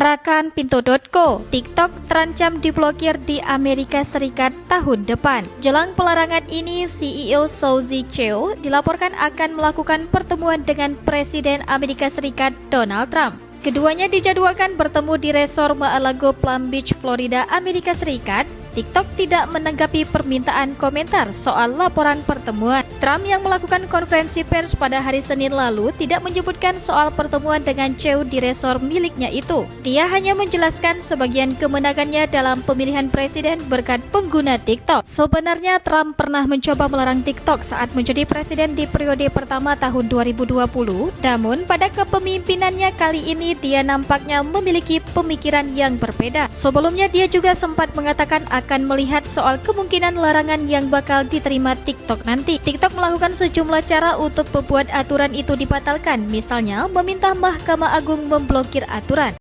Gerakan Pintu.co, TikTok terancam diblokir di Amerika Serikat tahun depan. Jelang pelarangan ini, CEO Suzy Cheo dilaporkan akan melakukan pertemuan dengan Presiden Amerika Serikat Donald Trump. Keduanya dijadwalkan bertemu di resor Mar-a-Lago Palm Beach, Florida, Amerika Serikat. TikTok tidak menanggapi permintaan komentar soal laporan pertemuan. Trump yang melakukan konferensi pers pada hari Senin lalu tidak menyebutkan soal pertemuan dengan Cheo di resor miliknya itu. Dia hanya menjelaskan sebagian kemenangannya dalam pemilihan presiden berkat pengguna TikTok. Sebenarnya Trump pernah mencoba melarang TikTok saat menjadi presiden di periode pertama tahun 2020. Namun pada kepemimpinannya kali ini dia nampaknya memiliki pemikiran yang berbeda. Sebelumnya dia juga sempat mengatakan akan melihat soal kemungkinan larangan yang bakal diterima TikTok nanti. TikTok melakukan sejumlah cara untuk membuat aturan itu dibatalkan, misalnya meminta Mahkamah Agung memblokir aturan.